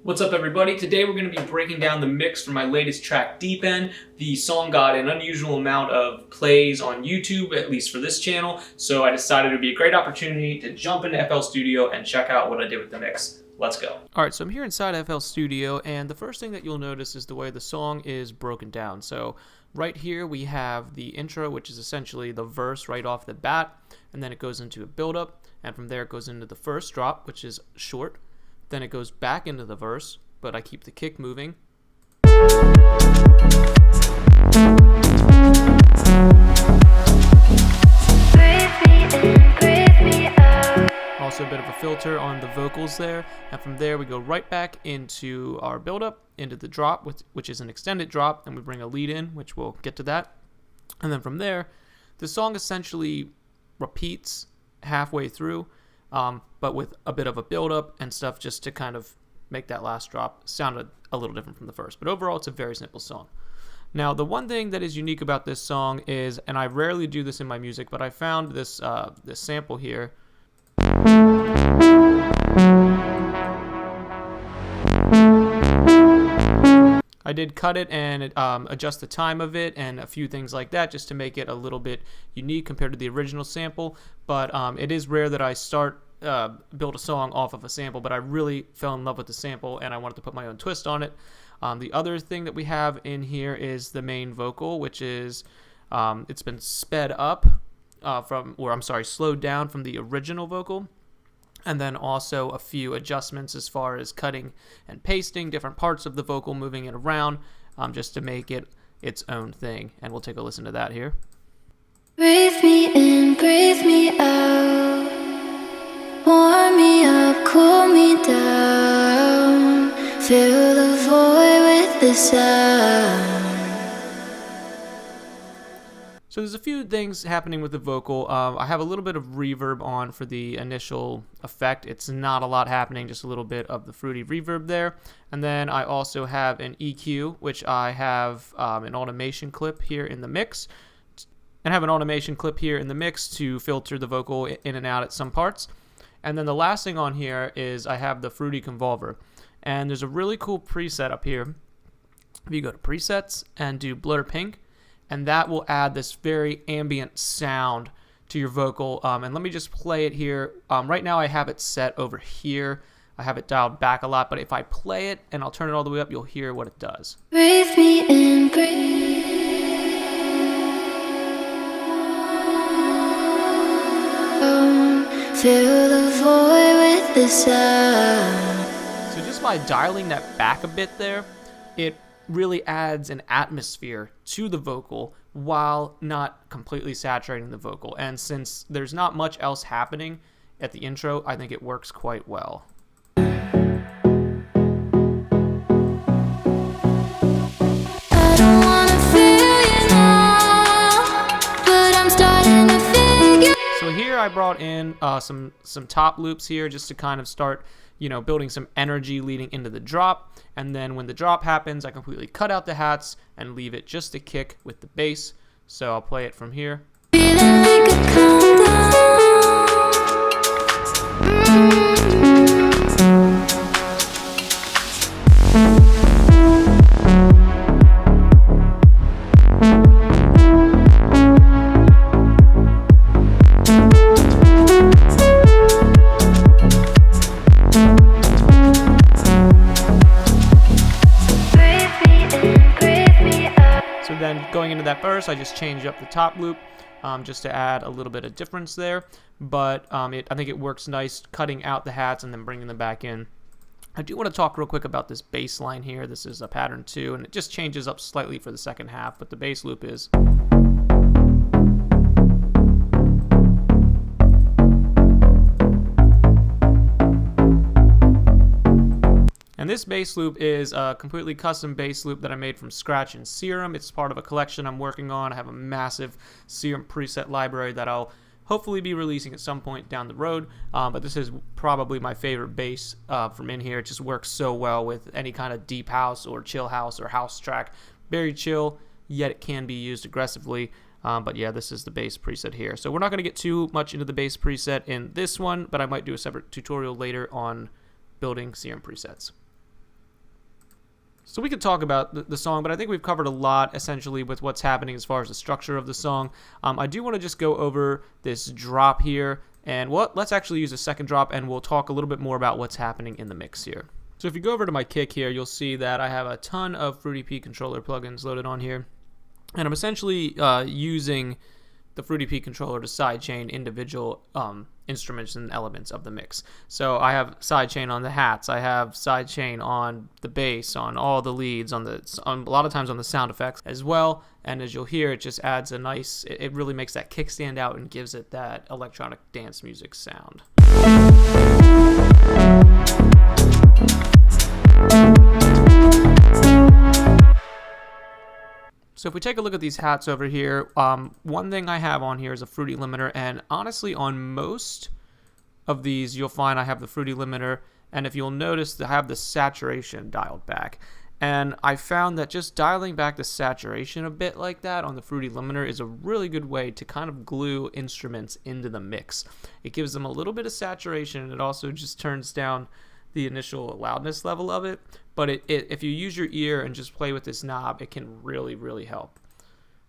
What's up, everybody? Today we're going to be breaking down the mix for my latest track, Deep End. The song got an unusual amount of plays on YouTube, at least for this channel, so I decided it would be a great opportunity to jump into FL Studio and check out what I did with the mix. Let's go. Alright, so I'm here inside FL Studio, and the first thing that you'll notice is the way the song is broken down. So right here we have the intro, which is essentially the verse right off the bat, and then it goes into a build-up, and from there it goes into the first drop, which is short. Then it goes back into the verse, but I keep the kick moving. Also a bit of a filter on the vocals there, and from there we go right back into our build-up, into the drop, which is an extended drop, and we bring a lead in, which we'll get to that. And then from there, the song essentially repeats halfway through, but with a bit of a build-up and stuff just to kind of make that last drop sound a little different from the first. But overall, it's a very simple song. Now, the one thing that is unique about this song is, and I rarely do this in my music, but I found this sample here. I did cut it and adjust the time of it and a few things like that just to make it a little bit unique compared to the original sample. But it is rare that I build a song off of a sample, but I really fell in love with the sample and I wanted to put my own twist on it. The other thing that we have in here is the main vocal, which is it's been sped up slowed down from the original vocal. And then also a few adjustments as far as cutting and pasting different parts of the vocal, moving it around just to make it its own thing. And we'll take a listen to that here. Breathe me in, breathe me out. Warm me up, cool me down. Fill the void with the sound. So there's a few things happening with the vocal. I have a little bit of reverb on for the initial effect. It's not a lot happening, just a little bit of the fruity reverb there. And then I also have an EQ, which I have an automation clip here in the mix. And have an automation clip here in the mix to filter the vocal in and out at some parts. And then the last thing on here is I have the Fruity Convolver. And there's a really cool preset up here. If you go to presets and do Blur Pink, and that will add this very ambient sound to your vocal. And let me just play it here. Right now I have it set over here. I have it dialed back a lot, but if I play it and I'll turn it all the way up, you'll hear what it does. Breathe me in, breathe. Fill the void with the sound. So just by dialing that back a bit there, it really adds an atmosphere to the vocal while not completely saturating the vocal. And since there's not much else happening at the intro, I think it works quite well. So here I brought in some top loops here just to kind of start building some energy leading into the drop. And then when the drop happens, I completely cut out the hats and leave it just a kick with the bass. So I'll play it from here. Then going into that verse, I just changed up the top loop just to add a little bit of difference there. But I think it works nice cutting out the hats and then bringing them back in. I do want to talk real quick about this bass line here. This is a pattern 2, and it just changes up slightly for the second half, but the bass loop is... And this bass loop is a completely custom bass loop that I made from scratch in Serum. It's part of a collection I'm working on. I have a massive Serum preset library that I'll hopefully be releasing at some point down the road. But this is probably my favorite bass from in here. It just works so well with any kind of deep house or chill house or house track. Very chill, yet it can be used aggressively. But yeah, this is the bass preset here. So we're not going to get too much into the bass preset in this one, but I might do a separate tutorial later on building Serum presets. So we could talk about the song, but I think we've covered a lot essentially with what's happening as far as the structure of the song. I do want to just go over this drop here, and let's actually use a second drop, and we'll talk a little bit more about what's happening in the mix here. So if you go over to my kick here, you'll see that I have a ton of Fruity P controller plugins loaded on here, and I'm essentially using the Fruity P controller to sidechain individual instruments and elements of the mix. So I have sidechain on the hats, I have sidechain on the bass, on all the leads, on a lot of times on the sound effects as well. And as you'll hear, it just adds a nice, it really makes that kick stand out and gives it that electronic dance music sound. So if we take a look at these hats over here, one thing I have on here is a Fruity limiter, and honestly on most of these you'll find I have the Fruity limiter, and if you'll notice I have the saturation dialed back. And I found that just dialing back the saturation a bit like that on the Fruity limiter is a really good way to kind of glue instruments into the mix. It gives them a little bit of saturation, and it also just turns down the initial loudness level of it, but if you use your ear and just play with this knob, it can really help.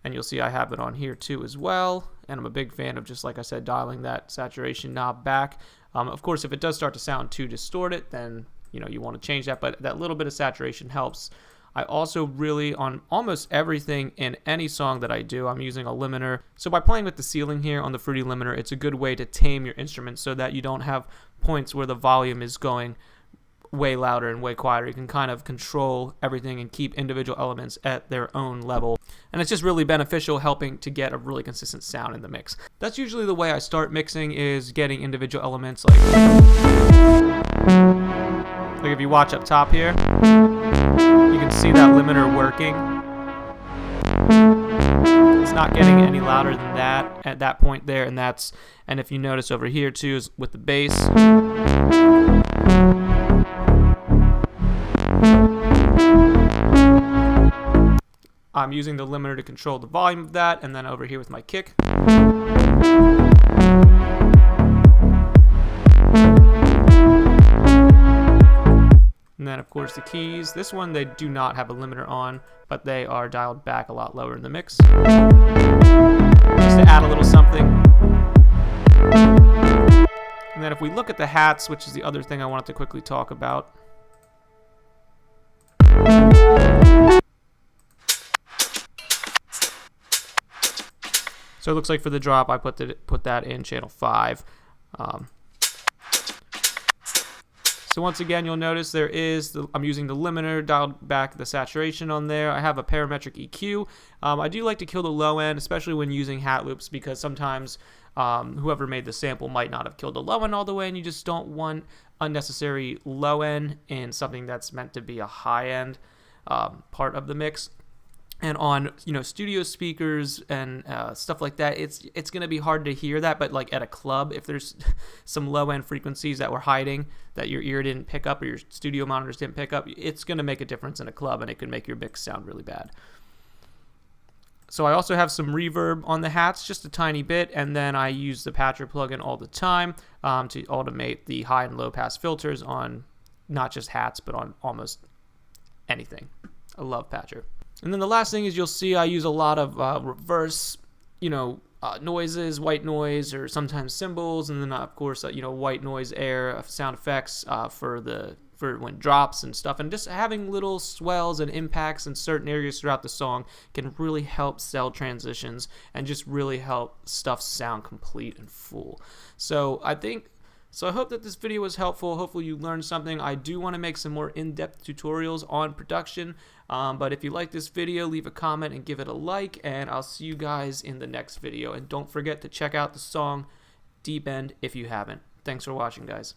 And you'll see I have it on here too as well, and I'm a big fan of, just like I said, dialing that saturation knob back. Of course, if it does start to sound too distorted, then you want to change that, but that little bit of saturation helps. I also really, on almost everything in any song that I do, I'm using a limiter. So by playing with the ceiling here on the Fruity limiter, it's a good way to tame your instrument so that you don't have points where the volume is going way louder and way quieter. You can kind of control everything and keep individual elements at their own level. And it's just really beneficial, helping to get a really consistent sound in the mix. That's usually the way I start mixing, is getting individual elements like if you watch up top here, you can see that limiter working. It's not getting any louder than that at that point there, and if you notice over here too, is with the bass. I'm using the limiter to control the volume of that, and then over here with my kick. And then of course the keys. This one they do not have a limiter on, but they are dialed back a lot lower in the mix. Just to add a little something. And then if we look at the hats, which is the other thing I wanted to quickly talk about. So it looks like for the drop, I put that in channel 5. So once again, you'll notice I'm using the limiter, dialed back the saturation on there. I have a parametric EQ. I do like to kill the low end, especially when using hat loops, because sometimes whoever made the sample might not have killed the low end all the way, and you just don't want unnecessary low end in something that's meant to be a high end part of the mix. And on studio speakers and stuff like that, it's going to be hard to hear that. But like at a club, if there's some low end frequencies that we're hiding that your ear didn't pick up or your studio monitors didn't pick up, it's going to make a difference in a club, and it can make your mix sound really bad. So I also have some reverb on the hats, just a tiny bit, and then I use the Patcher plugin all the time to automate the high and low pass filters on not just hats, but on almost anything. I love Patcher. And then the last thing is you'll see I use a lot of reverse, noises, white noise, or sometimes cymbals, and then of course white noise, air, sound effects for when drops and stuff. And just having little swells and impacts in certain areas throughout the song can really help sell transitions and just really help stuff sound complete and full. So I hope that this video was helpful. Hopefully you learned something. I do want to make some more in-depth tutorials on production, but if you like this video, leave a comment and give it a like, and I'll see you guys in the next video. And don't forget to check out the song Deep End if you haven't. Thanks for watching, guys.